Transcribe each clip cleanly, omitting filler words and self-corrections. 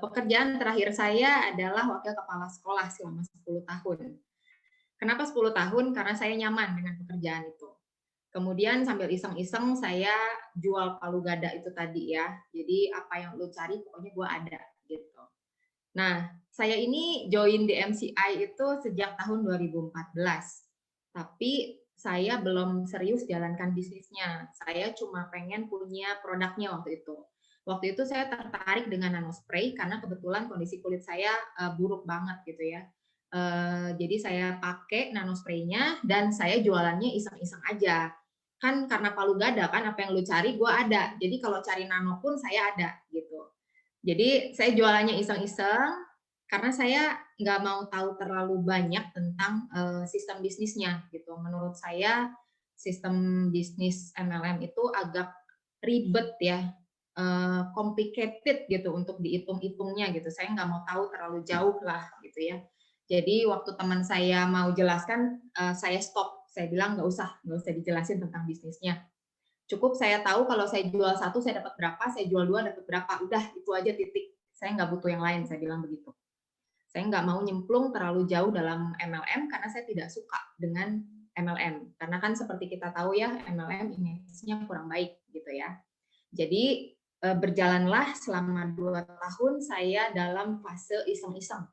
pekerjaan terakhir saya adalah wakil kepala sekolah selama 10 tahun. Kenapa 10 tahun? Karena saya nyaman dengan pekerjaan itu. Kemudian sambil iseng-iseng saya jual palu gada itu tadi ya. Jadi apa yang lu cari pokoknya gue ada gitu. Nah, saya ini join di MCI itu sejak tahun 2014. Tapi saya belum serius jalankan bisnisnya. Saya cuma pengen punya produknya waktu itu. Waktu itu saya tertarik dengan nanospray karena kebetulan kondisi kulit saya buruk banget gitu ya. Jadi saya pakai nanospraynya dan saya jualannya iseng-iseng aja. Kan karena palu gada kan apa yang lu cari gue ada. Jadi kalau cari nano pun saya ada gitu. Jadi saya jualannya iseng-iseng karena saya nggak mau tahu terlalu banyak tentang sistem bisnisnya gitu. Menurut saya sistem bisnis MLM itu agak ribet ya, complicated gitu untuk dihitung-hitungnya gitu. Saya nggak mau tahu terlalu jauh lah gitu ya. Jadi waktu teman saya mau jelaskan, saya stop. Saya bilang nggak usah dijelasin tentang bisnisnya. Cukup saya tahu kalau saya jual satu saya dapat berapa, saya jual dua dapat berapa, udah itu aja titik. Saya nggak butuh yang lain, saya bilang begitu. Saya nggak mau nyemplung terlalu jauh dalam MLM karena saya tidak suka dengan MLM. Karena kan seperti kita tahu ya, MLM image-nya kurang baik gitu ya. Jadi berjalanlah selama 2 tahun saya dalam fase iseng-iseng.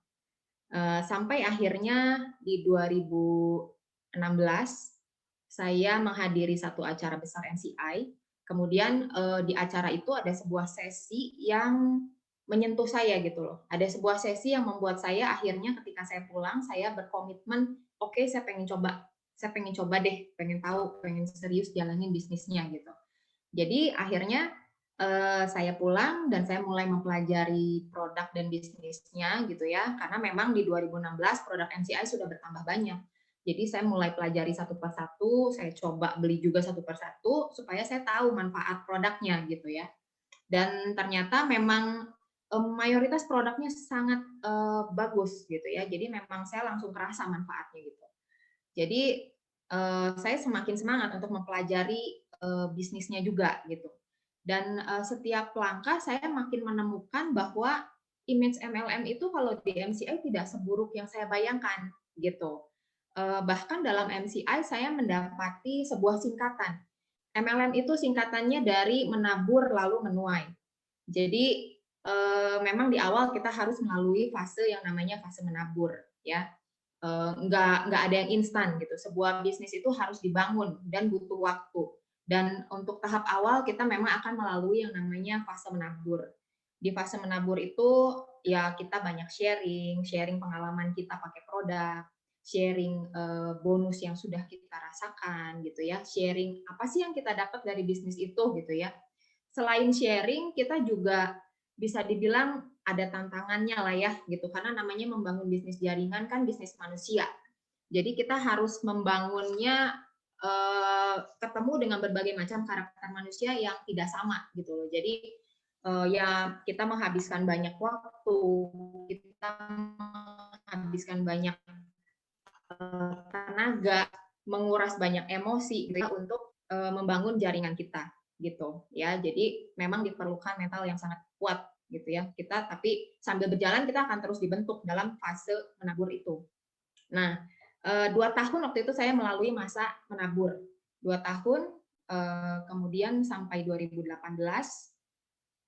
Sampai akhirnya di 2016 saya menghadiri satu acara besar MCI. Kemudian di acara itu ada sebuah sesi yang menyentuh saya gitu loh. Ada sebuah sesi yang membuat saya akhirnya ketika saya pulang saya berkomitmen, oke, saya pengen coba. Saya pengen coba deh, pengen tahu, pengen serius jalanin bisnisnya gitu. Jadi akhirnya saya pulang dan saya mulai mempelajari produk dan bisnisnya gitu ya. Karena memang di 2016 produk MCI sudah bertambah banyak. Jadi saya mulai pelajari satu persatu, saya coba beli juga satu persatu supaya saya tahu manfaat produknya gitu ya. Dan ternyata memang mayoritas produknya sangat bagus gitu ya. Jadi memang saya langsung kerasa manfaatnya gitu. Jadi saya semakin semangat untuk mempelajari bisnisnya juga gitu. Dan setiap langkah saya makin menemukan bahwa image MLM itu kalau di MCI tidak seburuk yang saya bayangkan gitu. Bahkan dalam MCI saya mendapati sebuah singkatan. MLM itu singkatannya dari menabur lalu menuai. Jadi memang di awal kita harus melalui fase yang namanya fase menabur ya. Nggak ada yang instan gitu. Sebuah bisnis itu harus dibangun dan butuh waktu. Dan untuk tahap awal kita memang akan melalui yang namanya fase menabur. Di fase menabur itu ya kita banyak sharing pengalaman kita pakai produk, sharing bonus yang sudah kita rasakan gitu ya, sharing apa sih yang kita dapat dari bisnis itu gitu ya. Selain sharing kita juga bisa dibilang ada tantangannya lah ya gitu karena namanya membangun bisnis jaringan kan bisnis manusia. Jadi kita harus membangunnya ketemu dengan berbagai macam karakter manusia yang tidak sama gitu loh. Jadi ya kita menghabiskan banyak waktu, kita menghabiskan banyak tenaga, menguras banyak emosi gitu ya, untuk membangun jaringan kita gitu ya. Jadi memang diperlukan mental yang sangat kuat gitu ya. Kita tapi sambil berjalan kita akan terus dibentuk dalam fase menabur itu. Nah, 2 tahun waktu itu saya melalui masa menabur. 2 tahun, kemudian sampai 2018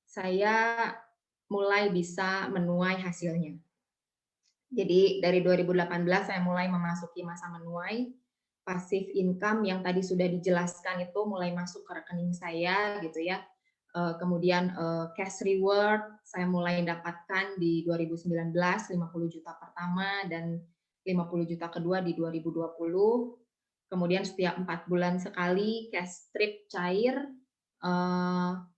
saya mulai bisa menuai hasilnya. Jadi dari 2018 saya mulai memasuki masa menuai, passive income yang tadi sudah dijelaskan itu mulai masuk ke rekening saya gitu ya. Kemudian cash reward saya mulai dapatkan di 2019 50 juta pertama dan 50 juta kedua di 2020. Kemudian setiap 4 bulan sekali cash strip cair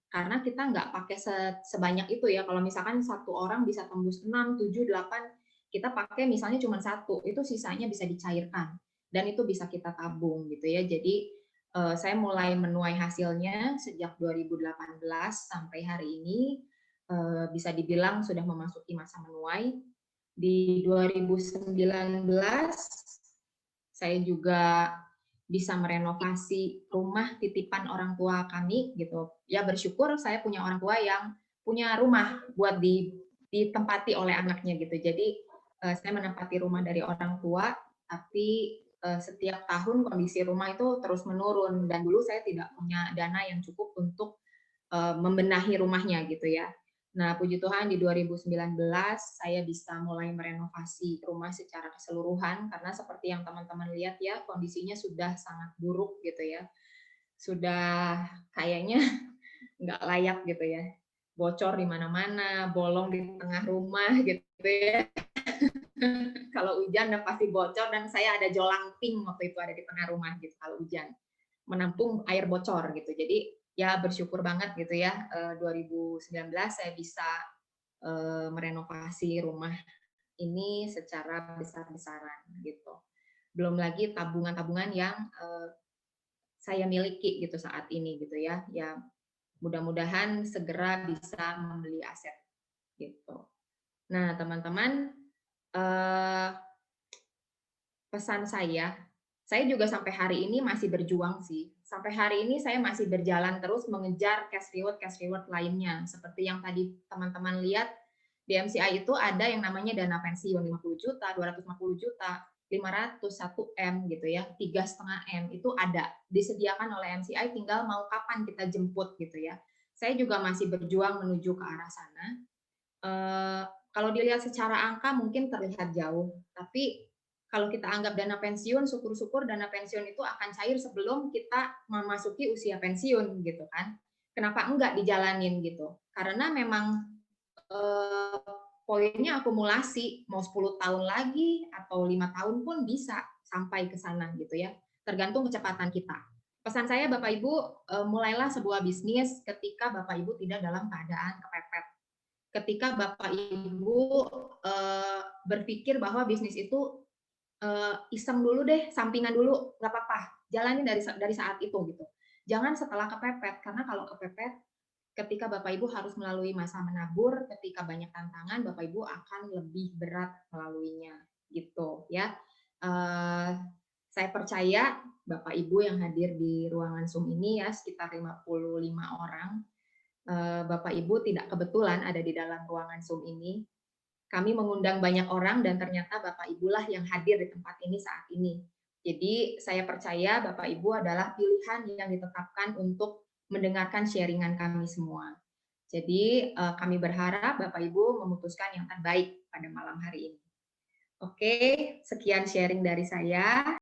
karena kita nggak pakai sebanyak itu ya. Kalau misalkan satu orang bisa tembus 6, 7, 8, kita pakai misalnya cuma satu, itu sisanya bisa dicairkan dan itu bisa kita tabung gitu ya. Jadi saya mulai menuai hasilnya sejak 2018 sampai hari ini bisa dibilang sudah memasuki masa menuai. Di 2019 saya juga bisa merenovasi rumah titipan orang tua kami gitu. Ya bersyukur saya punya orang tua yang punya rumah buat ditempati oleh anaknya gitu. Jadi saya menempati rumah dari orang tua, tapi setiap tahun kondisi rumah itu terus menurun dan dulu saya tidak punya dana yang cukup untuk membenahi rumahnya gitu ya. Nah, puji Tuhan di 2019 saya bisa mulai merenovasi rumah secara keseluruhan karena seperti yang teman-teman lihat ya, kondisinya sudah sangat buruk gitu ya. Sudah kayaknya nggak layak gitu ya. Bocor di mana-mana, bolong di tengah rumah gitu ya. Kalau hujan udah pasti bocor dan saya ada jolang pink waktu itu ada di tengah rumah gitu kalau hujan. Menampung air bocor gitu. Jadi ya bersyukur banget gitu ya 2019 saya bisa merenovasi rumah ini secara besar-besaran gitu. Belum lagi tabungan-tabungan yang saya miliki gitu saat ini gitu ya. Ya mudah-mudahan segera bisa membeli aset gitu. Nah, teman-teman, eh, pesan saya juga sampai hari ini masih berjuang sih. Sampai hari ini saya masih berjalan terus mengejar cash reward lainnya. Seperti yang tadi teman-teman lihat, di MCI itu ada yang namanya dana pensiun 50 juta, 250 juta, 500, 1 M gitu ya, 3,5 M itu ada disediakan oleh MCI, tinggal mau kapan kita jemput gitu ya. Saya juga masih berjuang menuju ke arah sana. Eh, Kalau dilihat secara angka mungkin terlihat jauh, tapi kalau kita anggap dana pensiun, syukur-syukur dana pensiun itu akan cair sebelum kita memasuki usia pensiun gitu kan. Kenapa enggak dijalanin gitu? Karena memang eh, poinnya akumulasi, mau 10 tahun lagi atau 5 tahun pun bisa sampai ke sana gitu ya. Tergantung kecepatan kita. Pesan saya Bapak Ibu, mulailah sebuah bisnis ketika Bapak Ibu tidak dalam keadaan kepepet, ketika Bapak Ibu berpikir bahwa bisnis itu iseng dulu deh, sampingan dulu, nggak apa-apa, jalani dari saat itu gitu. Jangan setelah kepepet, karena kalau kepepet, ketika Bapak Ibu harus melalui masa menabur, ketika banyak tantangan, Bapak Ibu akan lebih berat melaluinya, gitu ya. Saya percaya Bapak Ibu yang hadir di ruangan Zoom ini ya, sekitar 55 orang, Bapak Ibu tidak kebetulan ada di dalam ruangan Zoom ini. Kami mengundang banyak orang dan ternyata Bapak Ibulah yang hadir di tempat ini saat ini. Jadi saya percaya Bapak Ibu adalah pilihan yang ditetapkan untuk mendengarkan sharingan kami semua. Jadi kami berharap Bapak Ibu memutuskan yang terbaik pada malam hari ini. Oke, sekian sharing dari saya.